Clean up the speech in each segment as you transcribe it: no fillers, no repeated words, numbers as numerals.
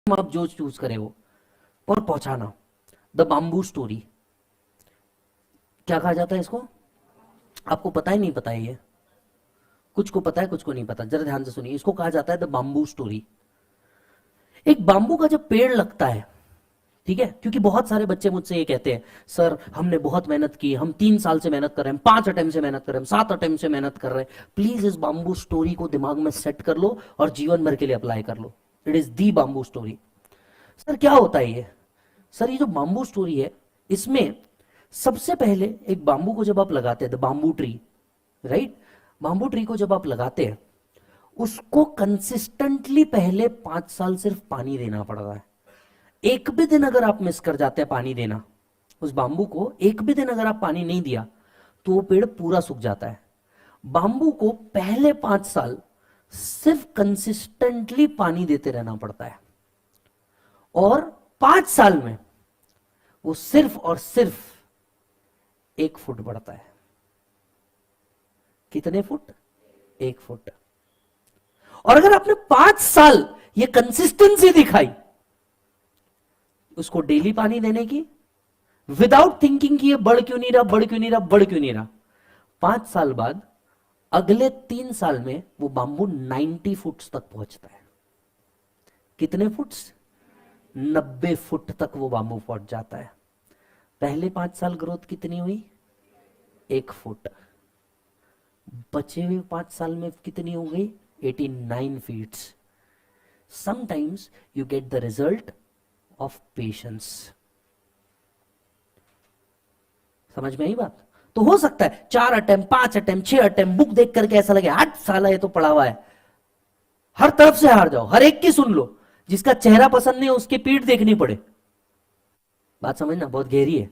आप जो चूज करे वो, और पहुंचाना। द बाम्बू स्टोरी, क्या कहा जाता है इसको? आपको पता ही नहीं पता है ये? कुछ को पता है, कुछ को नहीं पता। जरा ध्यान से सुनिए, इसको कहा जाता है द बाम्बू स्टोरी। एक बाम्बू का जब पेड़ लगता है, ठीक है, क्योंकि बहुत सारे बच्चे मुझसे ये कहते हैं, सर हमने बहुत मेहनत की, हम 3 साल से मेहनत कर रहे हैं, 5 अटेम्प्ट से मेहनत कर रहे हैं, 7 अटेम्प्ट से मेहनत कर रहे हैं, प्लीज इस बाम्बू स्टोरी को दिमाग में सेट कर लो और जीवन भर के लिए अप्लाई कर लो। It is the bamboo story. Sir क्या होता है ये? सर ये जो बाम्बू स्टोरी है, इसमें सबसे पहले एक बाम्बू को जब आप लगाते हैं, the bamboo tree, right, bamboo tree को जब आप लगाते हैं, उसको कंसिस्टेंटली पहले 5 साल सिर्फ पानी देना पड़ रहा है। एक भी दिन अगर आप मिस कर जाते हैं पानी देना, उस बाम्बू को एक भी दिन अगर आप पानी नहीं दिया, तो वो पेड़ पूरा सूख जाता है। बाम्बू को पहले 5 साल सिर्फ कंसिस्टेंटली पानी देते रहना पड़ता है, और 5 साल में वो सिर्फ और सिर्फ 1 फुट बढ़ता है। कितने फुट? 1 फुट। और अगर आपने 5 साल ये कंसिस्टेंसी दिखाई उसको डेली पानी देने की, विदाउट थिंकिंग कि ये बढ़ क्यों नहीं रहा, बढ़ क्यों नहीं रहा, बढ़ क्यों नहीं रहा, 5 साल बाद अगले 3 साल में वो बाम्बू 90 फुट तक पहुंचता है। कितने फुट्स? 90 फुट तक वो बाम्बू पहुंच जाता है। पहले 5 साल ग्रोथ कितनी हुई? 1 फुट। बचे हुए 5 साल में कितनी हो गई? 89 feets. Sometimes you get the result of patience. समझ में आई बात? तो हो सकता है 4 अटेम्प्ट, 5 अटेम्प्ट, 6 अटेम्प्ट, बुक देख करके ऐसा लगे 8 साल है ये तो पड़ा हुआ है, हर तरफ से हार जाओ, हर एक की सुन लो, जिसका चेहरा पसंद नहीं उसकी पीठ देखनी पड़े। बात समझना बहुत गहरी है।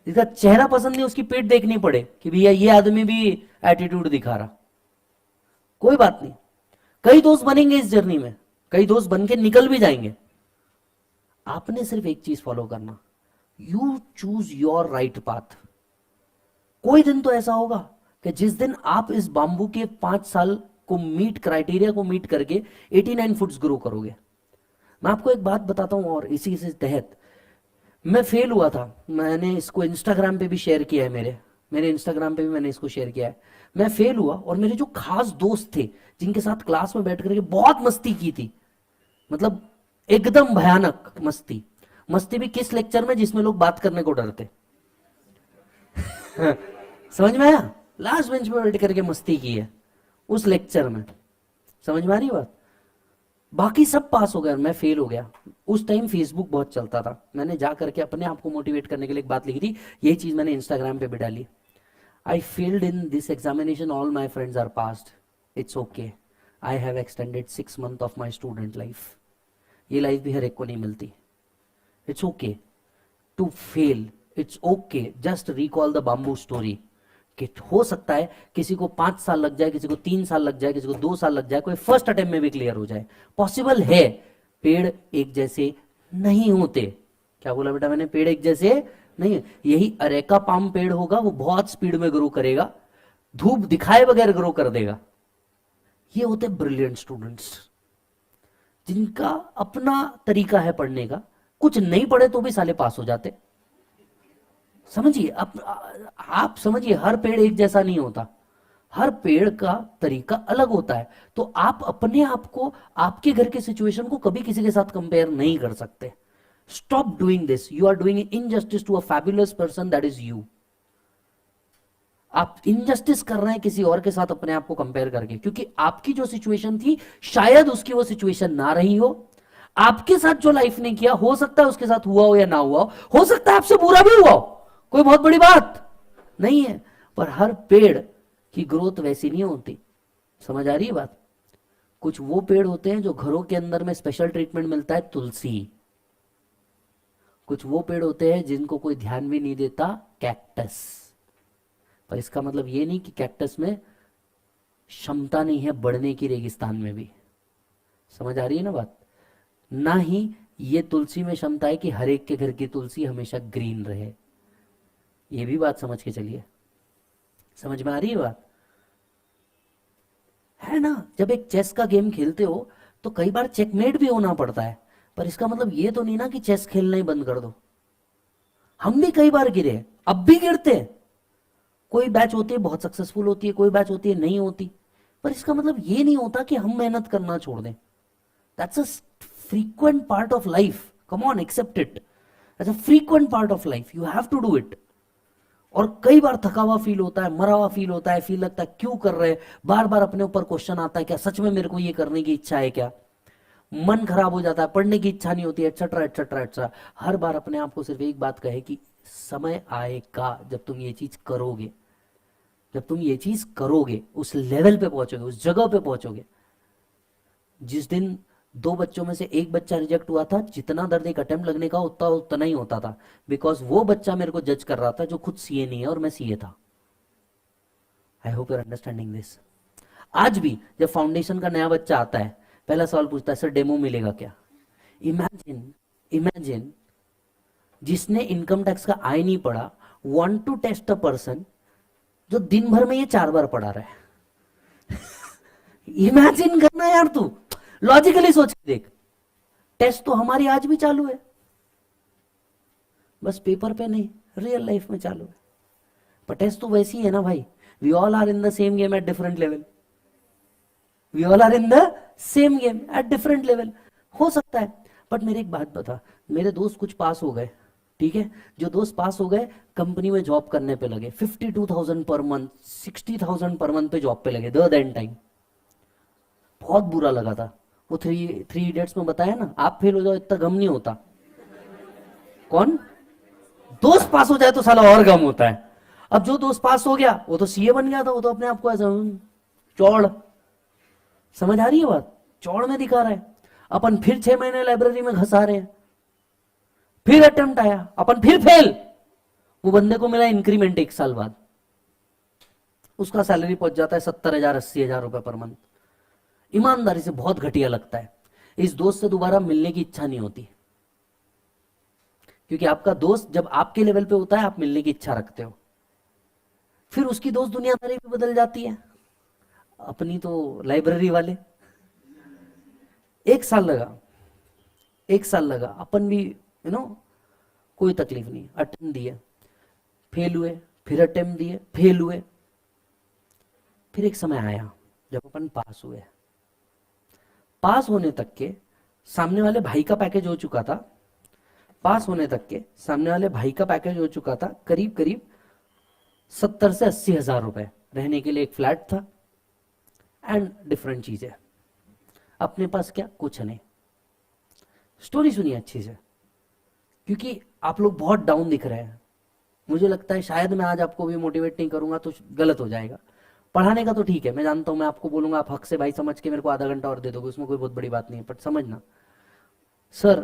जिसका चेहरा पसंद नहीं उसकी पीठ देखनी पड़े कि भैया ये आदमी भी एटीट्यूड दिखा रहा। कोई बात नहीं, कई दोस्त बनेंगे इस जर्नी में, कई दोस्त बन के निकल भी जाएंगे। आपने सिर्फ एक चीज फॉलो करना, you choose your right path. कोई दिन तो ऐसा होगा कि जिस दिन आप इस बाम्बू के 5 साल को मीट, क्राइटेरिया को मीट करके 89 फुट्स ग्रो करोगे। मैं आपको एक बात बताता हूं, और इसी से तहत मैं फेल हुआ था। मैंने इसको इंस्टाग्राम पे भी शेयर किया है, मेरे इंस्टाग्राम पे भी मैंने इसको शेयर किया है। मैं फेल हुआ, और मेरे जो खास दोस्त थे जिनके साथ क्लास में बैठ करके बहुत मस्ती की थी, मतलब एकदम भयानक मस्ती। मस्ती भी किस लेक्चर में? जिसमें लोग बात करने को डरते। समझ में आया? लास्ट बेंच में बैठ करके मस्ती की है उस लेक्चर में। समझ में आ रही बात? बाकी सब पास हो गए, मैं फेल हो गया। उस टाइम फेसबुक बहुत चलता था, मैंने जा करके अपने आप को मोटिवेट करने के लिए एक बात लिखी थी, यही चीज मैंने इंस्टाग्राम पे भी डाली। I failed in this examination, all my friends are passed, it's okay, I have extended 6 month of my student life. ये लाइफ भी हर एक को नहीं मिलती। It's okay to fail, it's okay, just recall the bamboo story. कि हो सकता है किसी को 5 साल लग जाए, किसी को 3 साल लग जाए, किसी को 2 साल लग जाए, कोई फर्स्ट अटेम्प्ट में भी क्लियर हो जाए, पॉसिबल है। पेड़ एक जैसे नहीं होते। क्या बोला बेटा मैंने? पेड़ एक जैसे नहीं। यही अरेका पाम पेड़ होगा, वो बहुत स्पीड में ग्रो करेगा, धूप दिखाए बगैर ग्रो कर देगा। ये होते ब्रिलियंट स्टूडेंट्स, जिनका अपना तरीका है पढ़ने का, कुछ नहीं पढ़े तो भी साले पास हो जाते। समझिए, आप समझिए, हर पेड़ एक जैसा नहीं होता, हर पेड़ का तरीका अलग होता है। तो आप अपने आप को, आपके घर के सिचुएशन को कभी किसी के साथ कंपेयर नहीं कर सकते। Stop doing this, you are doing injustice to a fabulous person, that is you. आप इनजस्टिस कर रहे हैं किसी और के साथ अपने आप को कंपेयर करके, क्योंकि आपकी जो सिचुएशन थी शायद उसकी वो सिचुएशन ना रही हो। आपके साथ जो लाइफ ने किया, हो सकता है उसके साथ हुआ हो या ना हुआ हो सकता है आपसे बुरा भी हुआ हो, कोई बहुत बड़ी बात नहीं है। पर हर पेड़ की ग्रोथ वैसी नहीं होती। समझ आ रही है बात? कुछ वो पेड़ होते हैं जो घरों के अंदर में स्पेशल ट्रीटमेंट मिलता है, तुलसी। कुछ वो पेड़ होते हैं जिनको कोई ध्यान भी नहीं देता, कैक्टस। पर इसका मतलब ये नहीं कि कैक्टस में क्षमता नहीं है बढ़ने की, रेगिस्तान में भी। समझ आ रही है ना बात? ना ही ये तुलसी में क्षमता है कि हर एक के घर की तुलसी हमेशा ग्रीन रहे। ये भी बात समझ के चलिए। समझ में आ रही है बात? है ना? जब एक चेस का गेम खेलते हो तो कई बार चेकमेट भी होना पड़ता है। पर इसका मतलब ये तो नहीं ना कि चेस खेलना ही बंद कर दो। हम भी कई बार गिरे, अब भी गिरते हैं। कोई बैच होती है बहुत सक्सेसफुल होती है, कोई बैच होती है नहीं होती, पर इसका मतलब ये नहीं होता कि हम मेहनत करना छोड़ दें। That's a frequent part of life, come on accept it as a frequent part of life, you have to do it. और कई बार थका हुआ फील होता है, मरा हुआ फील होता है, फील लगता है क्यों कर रहे हैं, बार बार अपने ऊपर क्वेश्चन आता है क्या सच में मेरे को ये करने की इच्छा है क्या, मन खराब हो जाता है, पढ़ने की इच्छा नहीं होती, एटसेट्रा एटसेट्रा एटसेट्रा। हर बार अपने आप को सिर्फ एक बात कहे कि समय आएगा जब तुम ये चीज करोगे, जब तुम ये चीज करोगे, उस लेवल पे पहुंचोगे, उस जगह पे पहुंचोगे। जिस दिन 2 बच्चों में से एक बच्चा रिजेक्ट हुआ था, जितना दर्द एक अटेम्प्ट लगने का उतना उतना ही होता था, बिकॉज वो बच्चा मेरे को जज कर रहा था जो खुद सीए नहीं है और मैं सीए था। I hope you are understanding this. आज भी जब फाउंडेशन का नया बच्चा आता है, पहला सवाल पूछता है सर डेमो मिलेगा क्या। इमेजिन, इमेजिन जिसने इनकम टैक्स का आय नहीं पढ़ा, want to test a person जो दिन भर में ये 4 बार पढ़ा रहा है। इमेजिन करना यार, तू लॉजिकली सोच के देख। टेस्ट तो हमारी आज भी चालू है, बस पेपर पे नहीं, रियल लाइफ में चालू है। पर टेस्ट तो वैसी है ना भाई, we all are in the same game at different level, we all are in the same game at different level. हो सकता है, बट मेरे एक बात बता, मेरे दोस्त कुछ पास हो गए, ठीक है, जो दोस्त पास हो गए कंपनी में जॉब करने पे लगे, 52,000 पर मंथ, 60,000 पर मंथ पे जॉब पे लगे द देन टाइम। बहुत बुरा लगा था। वो थ्री इडियट्स में बताया ना, आप फेल हो जाओ इतना गम नहीं होता, कौन दोस्त पास हो जाए तो साला और गम होता है। अब जो दोस्त पास हो गया वो तो सीए बन गया था, वो तो अपने आप को ऐसा चौड़, समझ आ रही है बात, चौड़ में दिखा रहा है। अपन फिर 6 महीने लाइब्रेरी में घसा रहे हैं, फिर अटेम्प्ट आया, अपन फिर फेल। वो बंदे को मिला इंक्रीमेंट 1 साल बाद, उसका सैलरी पहुंच जाता है 70,000 80,000 रुपए पर मंथ। ईमानदारी से बहुत घटिया लगता है। इस दोस्त से दोबारा मिलने की इच्छा नहीं होती, क्योंकि आपका दोस्त जब आपके लेवल पे होता है आप मिलने की इच्छा रखते हो। फिर उसकी दोस्त दुनियादारी भी बदल जाती है, अपनी तो लाइब्रेरी वाले। 1 साल लगा, 1 साल लगा, अपन भी कोई तकलीफ नहीं, अटेम्प्ट दिए, फेल हुए, फिर अटेम्प्ट दिए, फेल हुए। फिर एक समय आया जब अपन पास हुए। पास होने तक के सामने वाले भाई का पैकेज हो चुका था, पास होने तक के सामने वाले भाई का पैकेज हो चुका था करीब करीब 70 से 80,000 रुपए, रहने के लिए एक फ्लैट था एंड डिफरेंट चीजें। अपने पास क्या, कुछ नहीं। स्टोरी सुनिए अच्छी से, क्योंकि आप लोग बहुत डाउन दिख रहे हैं। मुझे लगता है शायद मैं आज आपको भी मोटिवेट नहीं करूंगा तो गलत हो जाएगा। पढ़ाने का तो ठीक है, मैं जानता हूं, मैं आपको बोलूंगा आप हक से भाई समझ के मेरे को आधा घंटा और दे दोगे, उसमें कोई बहुत बड़ी बात नहीं है, बट समझना सर।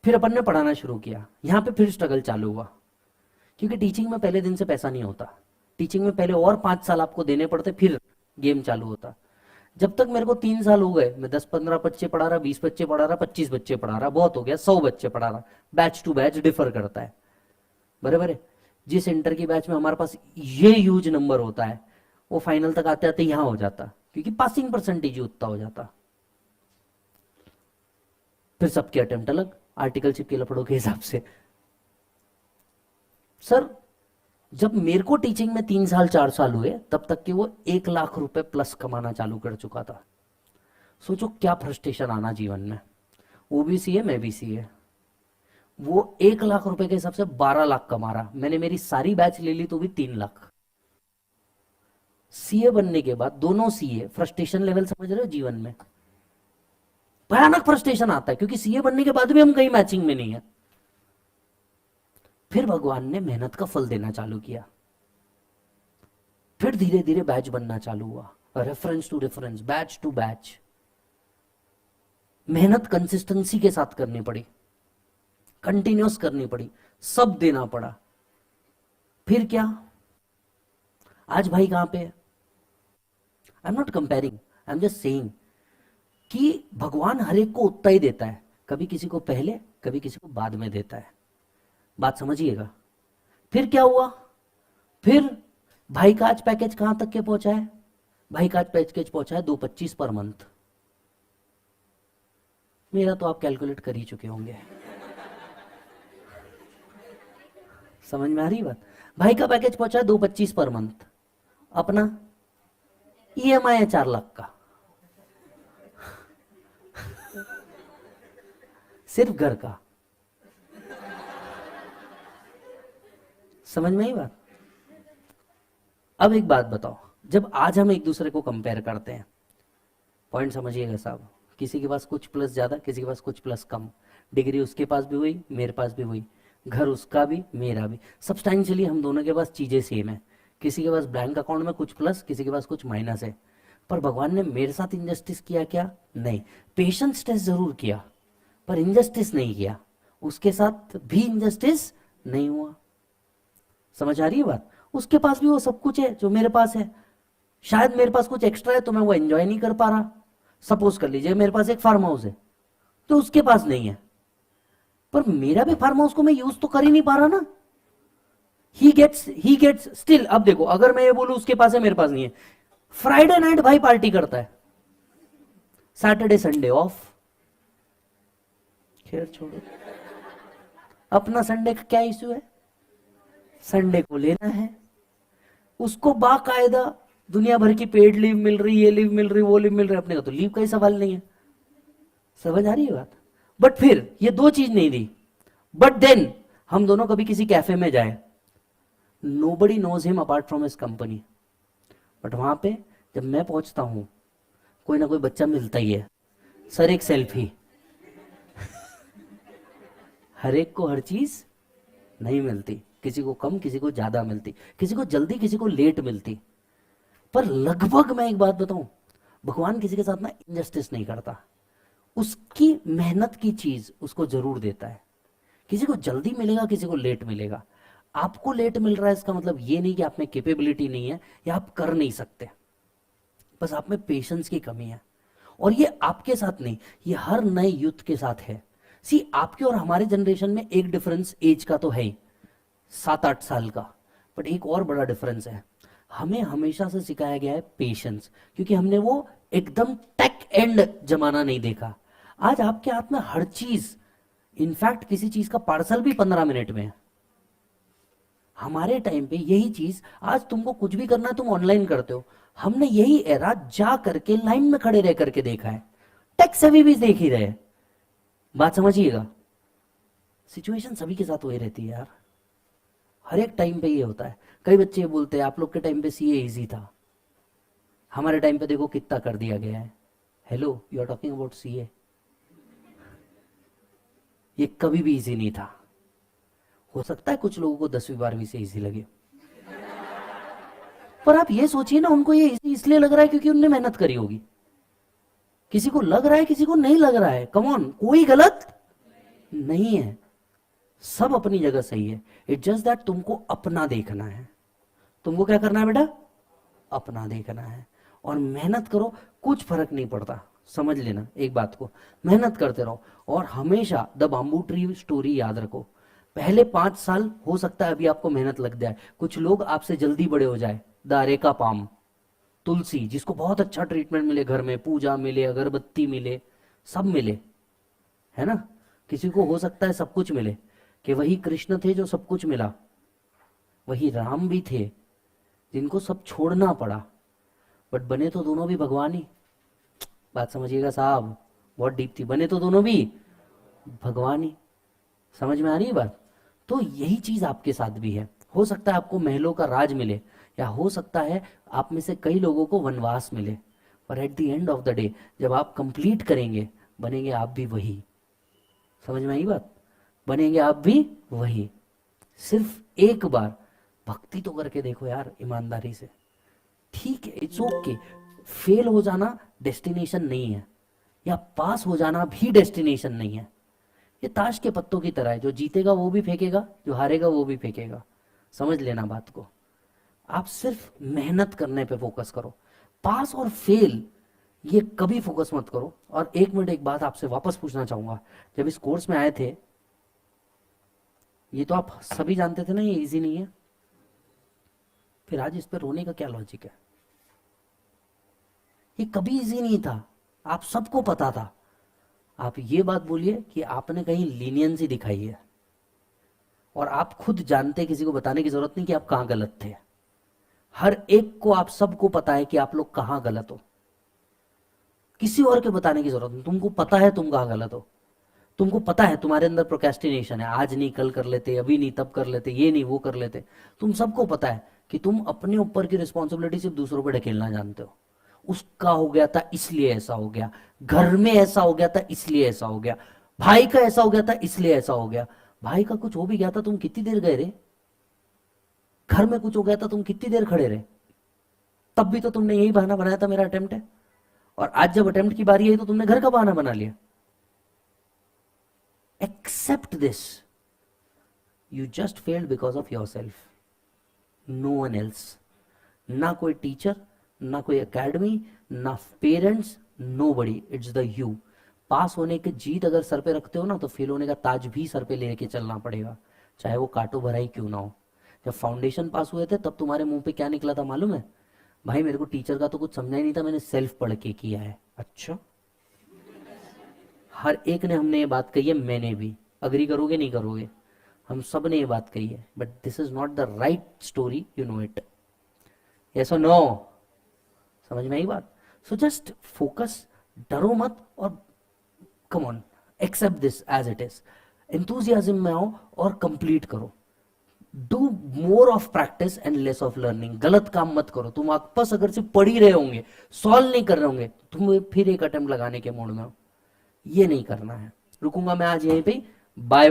फिर अपन ने पढ़ाना शुरू किया, यहां पे फिर स्ट्रगल चालू हुआ, क्योंकि टीचिंग में पहले दिन से पैसा नहीं होता। टीचिंग में पहले और 5 साल आपको देने पड़ते, फिर गेम चालू होता। जब तक मेरे को 3 साल हो गए, मैं 10-15 बच्चे पढ़ा रहा, 20 बच्चे पढ़ा रहा, 25 बच्चे पढ़ा रहा, बहुत हो गया 100 बच्चे पढ़ा रहा। बैच टू बैच डिफर करता है, बराबर है। जिस इंटर की बैच में हमारे पास ये ह्यूज नंबर होता है, वो फाइनल तक आते आते यहां हो जाता, क्योंकि पासिंग परसेंटेज उतना हो जाता। फिर सबके अटेम्प्ट अलग, आर्टिकलशिप के लफड़ों के हिसाब से। सर जब मेरे को टीचिंग में 3 साल 4 साल हुए, तब तक कि वो 1 लाख रुपए प्लस कमाना चालू कर चुका था। सोचो क्या फ्रस्ट्रेशन आना जीवन में। वो भी सीए, मैं भी सीए। वो 1 लाख रुपए के हिसाब से 12 लाख कमा रहा, मैंने मेरी सारी बैच ले ली तो भी 3 लाख। सीए बनने के बाद दोनों सीए, फ्रस्ट्रेशन लेवल समझ रहे हो जीवन में, भयानक फ्रस्ट्रेशन आता है, क्योंकि सीए बनने के बाद भी हम कहीं मैचिंग में नहीं है। फिर भगवान ने मेहनत का फल देना चालू किया, फिर धीरे धीरे बैच बनना चालू हुआ, reference to reference, batch to batch. मेहनत कंसिस्टेंसी के साथ करनी पड़ी, कंटिन्यूस करनी पड़ी, सब देना पड़ा। फिर क्या, आज भाई कहां पे है? I am not comparing, I am just saying कि भगवान हर एक को उतना ही देता है, कभी किसी को पहले, कभी किसी को बाद में देता है, बात समझिएगा। फिर क्या हुआ, फिर भाई का आज पैकेज कहां तक के पहुंचा है? भाई का आज पैकेज पहुंचा है 225 पर मंथ। मेरा तो आप कैलकुलेट कर ही चुके होंगे। समझ में आ रही बात? भाई का पैकेज पहुंचा 225 पर मंथ, अपना ईएमआई है 4 लाख का, सिर्फ घर का। समझ में आई बात? अब एक बात बताओ, जब आज हम एक दूसरे को कंपेयर करते हैं, पॉइंट समझिएगा साहब, किसी के पास कुछ प्लस ज्यादा, किसी के पास कुछ प्लस कम, डिग्री उसके पास भी हुई, मेरे पास भी हुई, घर उसका भी मेरा भी, सब्सटैंशियली हम दोनों के पास चीजें सेम है। किसी के पास बैंक अकाउंट में कुछ प्लस, किसी के पास कुछ माइनस है। पर भगवान ने मेरे साथ इंजस्टिस किया क्या? नहीं। पेशेंस टेस्ट जरूर किया, पर इंजस्टिस नहीं किया। उसके साथ भी इंजस्टिस नहीं हुआ। समझ आ रही है बात? उसके पास भी वो सब कुछ है जो मेरे पास है, शायद मेरे पास कुछ एक्स्ट्रा है तो मैं वो एंजॉय नहीं कर पा रहा। सपोज कर लीजिए मेरे पास एक फार्म हाउस है तो उसके पास नहीं है, पर मेरा भी फार्म हाउस को मैं यूज तो कर ही नहीं पा रहा ना। He gets still. अब देखो, अगर मैं ये बोलूं उसके पास है मेरे पास नहीं है, फ्राइडे नाइट भाई पार्टी करता है, सैटरडे संडे ऑफ। खैर छोड़ो, अपना संडे का क्या इश्यू है? संडे को लेना है उसको, बाकायदा दुनिया भर की पेड लीव मिल रही, ये लीव मिल रही, वो लीव मिल रही, अपने का तो लीव का ही सवाल नहीं है। समझ आ रही है बात? बट फिर ये दो चीज नहीं दी, बट देन हम दोनों कभी किसी कैफे में जाए, nobody knows him apart from his company, but वहां पे जब मैं पहुंचता हूं कोई ना कोई बच्चा मिलता ही है, सर एक सेल्फी। हर एक को हर चीज नहीं मिलती, किसी को कम, किसी को ज्यादा मिलती, किसी को जल्दी, किसी को लेट मिलती। पर लगभग मैं एक बात बताऊं, भगवान किसी के साथ ना इनजस्टिस नहीं करता, उसकी मेहनत की चीज उसको जरूर देता है। किसी को जल्दी मिलेगा, किसी को लेट मिलेगा। आपको लेट मिल रहा है इसका मतलब ये नहीं कि आप में कैपेबिलिटी नहीं है या आप कर नहीं सकते, बस आप में पेशेंस की कमी है। और ये आपके साथ नहीं, ये हर नए यूथ के साथ है। सी, आपके और हमारे जनरेशन में एक डिफरेंस एज का तो है ही, 7-8 साल का, बट एक और बड़ा डिफरेंस है, हमें हमेशा से सिखाया गया है पेशेंस, क्योंकि हमने वो एकदम टेक एंड जमाना नहीं देखा। आज आपके हाथ में हर चीज, इनफैक्ट किसी चीज का पार्सल भी 15 मिनट में है। हमारे टाइम पे यही चीज, आज तुमको कुछ भी करना है तुम ऑनलाइन करते हो, हमने यही एरा जा करके लाइन में खड़े रह करके देखा है। टेक सभी भी देख ही रहे। बात समझिएगा, सिचुएशन सभी के साथ वही रहती है यार, हर एक टाइम पे ये होता है। कई बच्चे बोलते हैं आप लोग के टाइम पे सीए इजी था, हमारे टाइम पे देखो कितना कर दिया गया है। Hello, you are talking about CA. ये कभी भी इजी नहीं था। हो सकता है कुछ लोगों को 10वीं 12वीं से इजी लगे, पर आप ये सोचिए ना, उनको ये इजी इसलिए लग रहा है क्योंकि उनने मेहनत करी होगी। किसी को लग रहा है, किसी को नहीं लग रहा है। कम ऑन, कोई गलत नहीं है, सब अपनी जगह सही है। इट जस्ट दैट तुमको अपना देखना है। तुमको क्या करना है बेटा? अपना देखना है, और मेहनत करो, कुछ फर्क नहीं पड़ता। समझ लेना एक बात को, मेहनत करते रहो। और हमेशा द बाम्बू ट्री स्टोरी याद रखो, पहले 5 साल हो सकता है अभी आपको मेहनत लग जाए, कुछ लोग आपसे जल्दी बड़े हो जाए। द अरेका पाम, तुलसी, जिसको बहुत अच्छा ट्रीटमेंट मिले, घर में पूजा मिले, अगरबत्ती मिले, सब मिले, है ना। किसी को हो सकता है सब कुछ मिले, कि वही कृष्ण थे जो सब कुछ मिला, वही राम भी थे जिनको सब छोड़ना पड़ा, बट बने तो दोनों भी भगवान ही। बात समझिएगा साहब, बहुत डीप थी, बने तो दोनों भी भगवान ही। समझ में आ रही है बात? तो यही चीज आपके साथ भी है। हो सकता है आपको महलों का राज मिले, या हो सकता है आप में से कई लोगों को वनवास मिले, पर at the end of the day जब आप कंप्लीट करेंगे, बनेंगे आप भी वही। समझ में आई बात? बनेंगे आप भी वही। सिर्फ एक बार भक्ति तो करके देखो यार, ईमानदारी से। ठीक है, इट्स ओके। फेल हो जाना डेस्टिनेशन नहीं है, या पास हो जाना भी डेस्टिनेशन नहीं है। ये ताश के पत्तों की तरह है, जो जीतेगा वो भी फेंकेगा, जो हारेगा वो भी फेंकेगा। समझ लेना बात को। आप सिर्फ मेहनत करने पे फोकस करो, पास और फेल ये कभी फोकस मत करो। और 1 मिनट, एक बात आपसे वापस पूछना चाहूंगा, जब इस कोर्स में आए थे, ये तो आप सभी जानते थे ना ये इजी नहीं है, फिर आज इस पर रोने का क्या लॉजिक है? ये कभी इजी नहीं था, आप सबको पता था। आप ये बात बोलिए कि आपने कहीं लीनियंसी दिखाई है, और आप खुद जानते, किसी को बताने की जरूरत नहीं कि आप कहां गलत थे। हर एक को, आप सबको पता है कि आप लोग कहां गलत हो, किसी और के बताने की जरूरत नहीं, तुमको पता है तुम कहां गलत हो। तुमको पता है तुम्हारे अंदर प्रोक्रेस्टिनेशन है, आज नहीं कल कर लेते, अभी नहीं तब कर लेते, ये नहीं वो कर लेते। तुम सबको पता है कि तुम अपने ऊपर की रिस्पॉन्सिबिलिटी सिर्फ दूसरों पर ढकेलना जानते हो। उसका हो गया था इसलिए ऐसा हो गया, घर में ऐसा हो गया था इसलिए ऐसा हो गया, भाई का ऐसा हो गया था इसलिए ऐसा हो गया। भाई का कुछ हो भी गया था, तुम कितनी देर गए रे? घर में कुछ हो गया था, तुम कितनी देर खड़े रहे? तब भी तो तुमने यही बहाना बनाया था, मेरा अटेम्प्ट है। और आज जब अटेम्प्ट की बारी आई तो तुमने घर का बहाना बना लिया। Except this, you just failed because of yourself, no one else. ना कोई टीचर, ना कोई एकेडमी, ना parents, nobody, it's the you. Pass होने की जीत अगर सर पे रखते हो ना, तो फेल होने का ताज भी सर पे लेके चलना पड़ेगा, चाहे वो काटो भरा ही क्यों ना हो। जब फाउंडेशन पास हुए थे तब तुम्हारे मुंह पे क्या निकला था मालूम है? भाई मेरे को टीचर का तो कुछ समझा ही नहीं था, मैंने सेल्फ पढ़ के किया है। अच्छा, हर एक ने, हमने ये बात कही है, मैंने भी। अग्री करोगे नहीं करोगे, हम सब ने ये बात कही है, but this is not the right story, you know it. Yes और नो? समझ में आई बात? सो जस्ट फोकस, डरो मत, और come on, accept this as it is. Enthusiasm में आओ और कंप्लीट करो। Do more of practice and less of learning. गलत काम मत करो। तुम आपस अगर से पढ़ ही रहे होंगे, सॉल्व नहीं कर रहे होंगे, तुम फिर एक अटेम्प्ट लगाने के मूड में हो, ये नहीं करना है। रुकूंगा मैं आज यहीं पे। बाय।